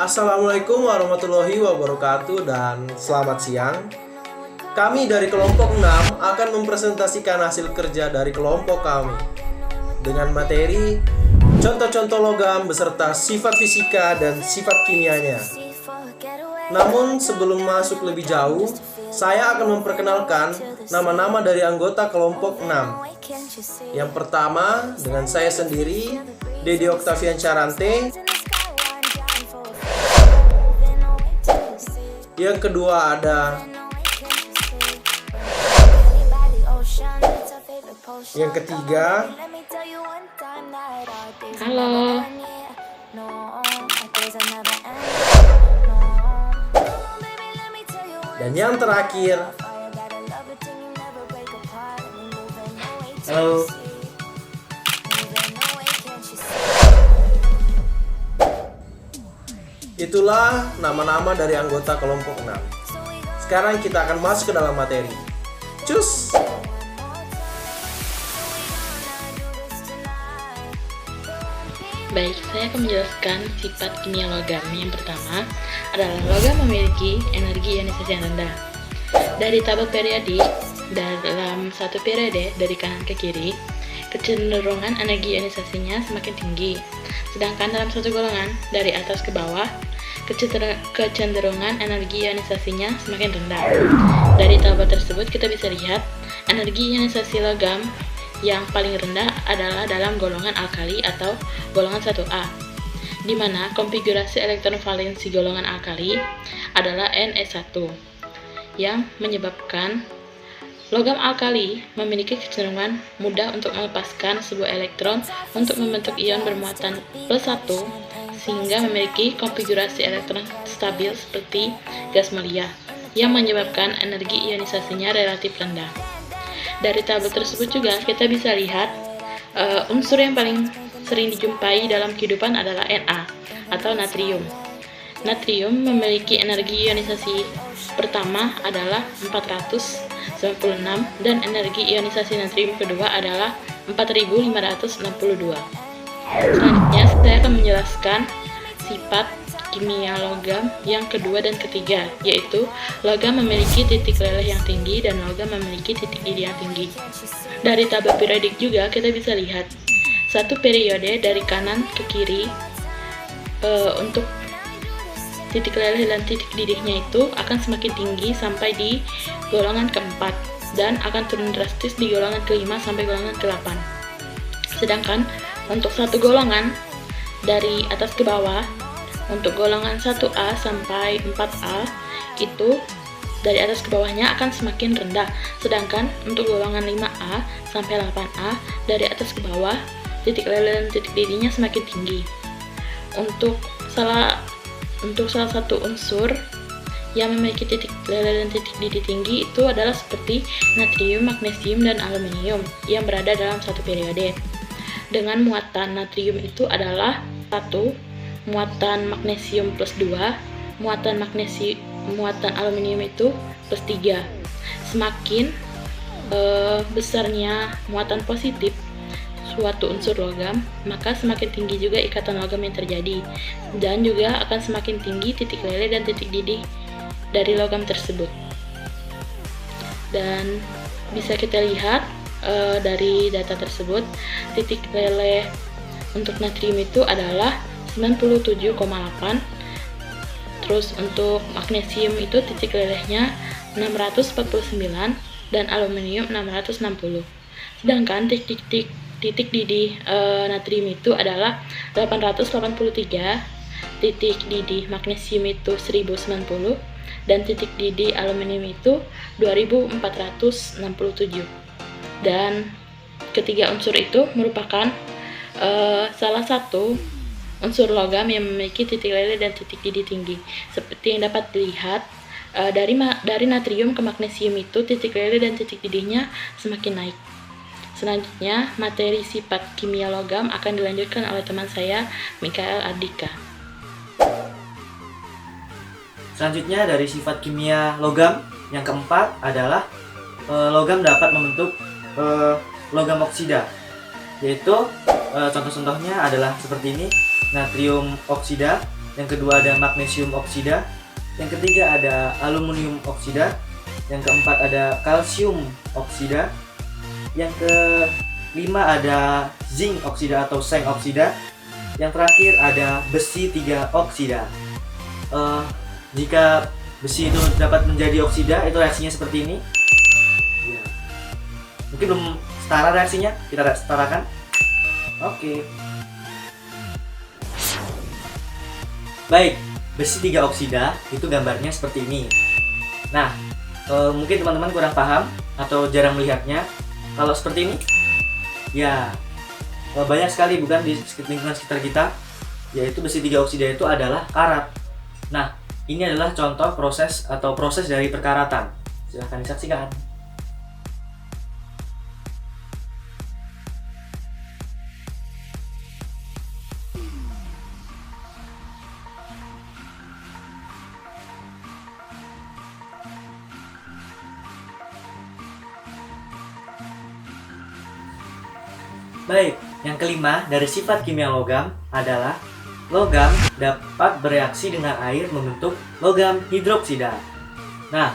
Assalamualaikum warahmatullahi wabarakatuh dan selamat siang. Kami dari kelompok 6 akan mempresentasikan hasil kerja dari kelompok kami dengan materi contoh-contoh logam beserta sifat fisika dan sifat kimianya. Namun sebelum masuk lebih jauh, saya akan memperkenalkan nama-nama dari anggota kelompok 6. Yang pertama dengan saya sendiri, Dedi Octavian Charante. Yang kedua ada yang ketiga. Halo. Dan yang terakhir. Halo. Itulah nama-nama dari anggota kelompok 6. Sekarang kita akan masuk ke dalam materi. Cus! Baik, saya akan menjelaskan sifat kimia logam. Yang pertama adalah logam memiliki energi ionisasi yang rendah. Dari tabel periodik dalam satu periode dari kanan ke kiri, kecenderungan energi ionisasinya semakin tinggi. Sedangkan dalam satu golongan dari atas ke bawah, kecenderungan energi ionisasinya semakin rendah. Dari tabel tersebut kita bisa lihat energi ionisasi logam yang paling rendah adalah dalam golongan alkali atau golongan 1A, di mana konfigurasi elektron valensi golongan alkali adalah Ne1, yang menyebabkan logam alkali memiliki kecenderungan mudah untuk melepaskan sebuah elektron untuk membentuk ion bermuatan +1 sehingga memiliki konfigurasi elektron stabil seperti gas mulia yang menyebabkan energi ionisasinya relatif rendah. Dari tabel tersebut juga kita bisa lihat unsur yang paling sering dijumpai dalam kehidupan adalah Na atau natrium. Natrium memiliki energi ionisasi pertama adalah 496 dan energi ionisasi natrium kedua adalah 4562. Selanjutnya saya akan menjelaskan sifat kimia logam yang kedua dan ketiga, yaitu logam memiliki titik leleh yang tinggi dan logam memiliki titik didih yang tinggi. Dari tabel periodik juga kita bisa lihat satu periode dari kanan ke kiri untuk titik leleh dan titik didihnya itu akan semakin tinggi sampai di golongan keempat dan akan turun drastis di golongan kelima sampai golongan ke-8. Sedangkan untuk satu golongan dari atas ke bawah, untuk golongan 1A sampai 4A itu dari atas ke bawahnya akan semakin rendah. Sedangkan untuk golongan 5A sampai 8A dari atas ke bawah, titik leleh dan titik didihnya semakin tinggi. Untuk salah satu unsur yang memiliki titik leleh dan titik didih tinggi itu adalah seperti natrium, magnesium, dan aluminium yang berada dalam satu periode. Dengan muatan natrium itu adalah 1, muatan magnesium +2, muatan aluminium itu +3. Semakin besarnya muatan positif suatu unsur logam, maka semakin tinggi juga ikatan logam yang terjadi, dan juga akan semakin tinggi titik leleh dan titik didih dari logam tersebut. Dan bisa kita lihat dari data tersebut, titik leleh untuk natrium itu adalah 97,8. Terus untuk magnesium itu titik lelehnya 649 dan aluminium 660. Sedangkan titik didih natrium itu adalah 883, titik didih magnesium itu 1090 dan titik didih aluminium itu 2467. Dan ketiga unsur itu merupakan salah satu unsur logam yang memiliki titik leleh dan titik didih tinggi. Seperti yang dapat dilihat dari natrium ke magnesium itu titik leleh dan titik didihnya semakin naik. Selanjutnya, materi sifat kimia logam akan dilanjutkan oleh teman saya, Mikael Ardika. Selanjutnya dari sifat kimia logam yang keempat adalah logam dapat membentuk logam oksida, yaitu contoh-contohnya adalah seperti ini: natrium oksida, yang kedua ada magnesium oksida, yang ketiga ada aluminium oksida, yang keempat ada kalsium oksida, yang kelima ada zinc oksida atau seng oksida, yang terakhir ada besi 3 oksida. Jika besi itu dapat menjadi oksida, itu reaksinya seperti ini. Ya. Mungkin belum setara reaksinya, kita setarakan. Oke. Baik, besi 3 oksida itu gambarnya seperti ini. Nah, mungkin teman-teman kurang paham atau jarang melihatnya. Kalau seperti ini, ya banyak sekali bukan di lingkungan sekitar kita, yaitu besi 3 oksida itu adalah karat. Nah, ini adalah contoh proses dari perkaratan. Silahkan disaksikan. Baik, yang kelima dari sifat kimia logam adalah logam dapat bereaksi dengan air membentuk logam hidroksida. Nah,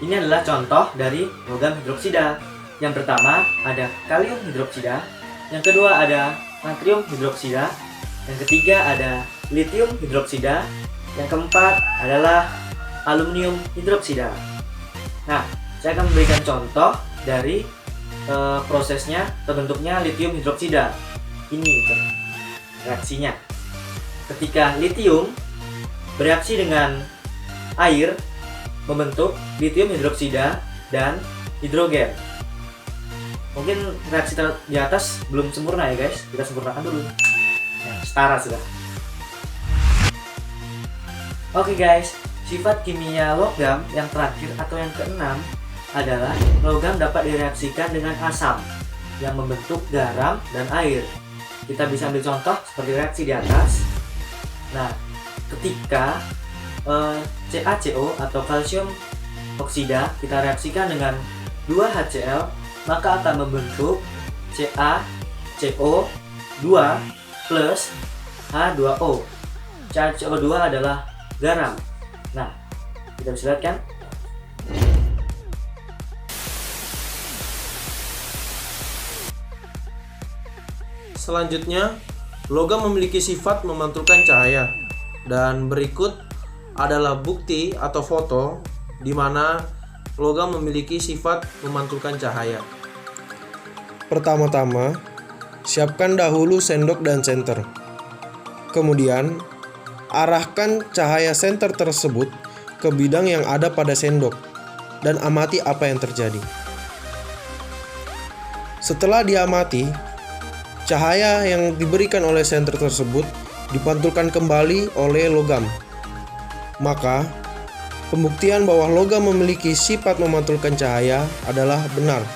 ini adalah contoh dari logam hidroksida. Yang pertama ada kalium hidroksida, yang kedua ada natrium hidroksida, yang ketiga ada litium hidroksida, yang keempat adalah aluminium hidroksida. Nah, saya akan memberikan contoh dari prosesnya terbentuknya litium hidroksida. Ini reaksinya. Ketika litium bereaksi dengan air membentuk litium hidroksida dan hidrogen. Mungkin reaksi di atas belum sempurna ya guys, kita sempurnakan dulu. Ya, setara sudah. Oke guys, sifat kimia logam yang terakhir atau yang keenam adalah logam dapat direaksikan dengan asam yang membentuk garam dan air. Kita bisa ambil contoh seperti reaksi di atas. Nah, ketika CaCO atau kalsium oksida kita reaksikan dengan 2HCl, maka akan membentuk CaCO2 plus H2O. CaCO2 adalah garam. Nah, kita bisa lihat kan? Selanjutnya, logam memiliki sifat memantulkan cahaya. Dan berikut adalah bukti atau foto di mana logam memiliki sifat memantulkan cahaya. Pertama-tama, siapkan dahulu sendok dan senter. Kemudian, arahkan cahaya senter tersebut ke bidang yang ada pada sendok dan amati apa yang terjadi. Setelah diamati, cahaya yang diberikan oleh senter tersebut dipantulkan kembali oleh logam. Maka, pembuktian bahwa logam memiliki sifat memantulkan cahaya adalah benar.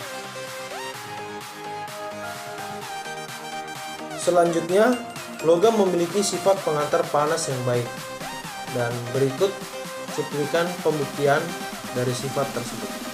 Selanjutnya, logam memiliki sifat pengantar panas yang baik. Dan berikut cuplikan pembuktian dari sifat tersebut.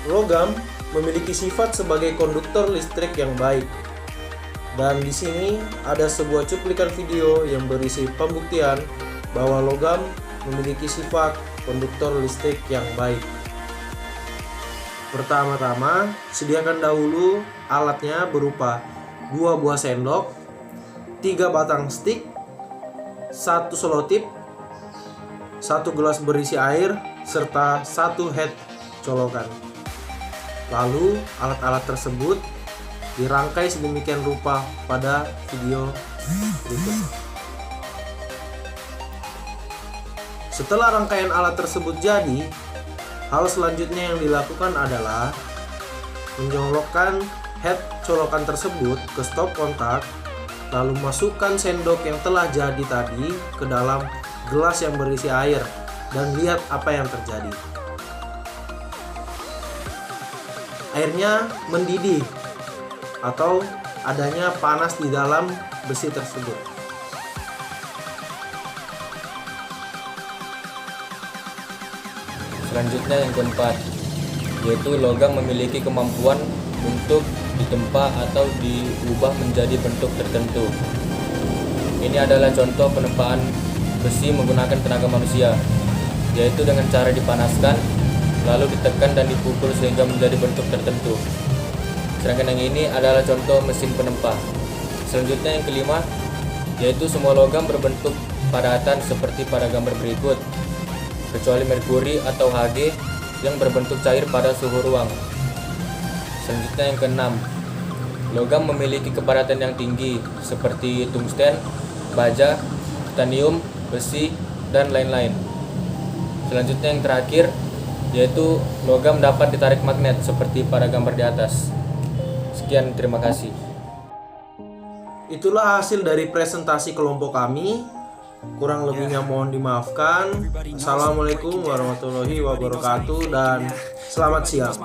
Logam memiliki sifat sebagai konduktor listrik yang baik. Dan di sini ada sebuah cuplikan video yang berisi pembuktian bahwa logam memiliki sifat konduktor listrik yang baik. Pertama-tama, sediakan dahulu alatnya berupa 2 buah sendok, 3 batang stik, 1 selotip, 1 gelas berisi air, serta 1 head colokan. Lalu, alat-alat tersebut dirangkai sedemikian rupa pada video berikut. Setelah rangkaian alat tersebut jadi, hal selanjutnya yang dilakukan adalah mencolokkan head colokan tersebut ke stop kontak, lalu masukkan sendok yang telah jadi tadi ke dalam gelas yang berisi air dan lihat apa yang terjadi. Airnya mendidih atau adanya panas di dalam besi tersebut. Selanjutnya yang keempat, yaitu logam memiliki kemampuan untuk ditempa atau diubah menjadi bentuk tertentu. Ini adalah contoh penempaan besi menggunakan tenaga manusia, yaitu dengan cara dipanaskan, lalu ditekan dan dipukul sehingga menjadi bentuk tertentu. Sedangkan yang ini adalah contoh mesin penempa. Selanjutnya yang kelima, yaitu semua logam berbentuk padatan seperti pada gambar berikut, kecuali merkuri atau Hg yang berbentuk cair pada suhu ruang. Selanjutnya yang keenam, logam memiliki kepadatan yang tinggi seperti tungsten, baja, titanium, besi, dan lain-lain. Selanjutnya yang terakhir, yaitu logam dapat ditarik magnet seperti pada gambar di atas. Sekian, terima kasih. Itulah hasil dari presentasi kelompok kami. Kurang lebihnya mohon dimaafkan. Assalamualaikum warahmatullahi wabarakatuh dan selamat siang.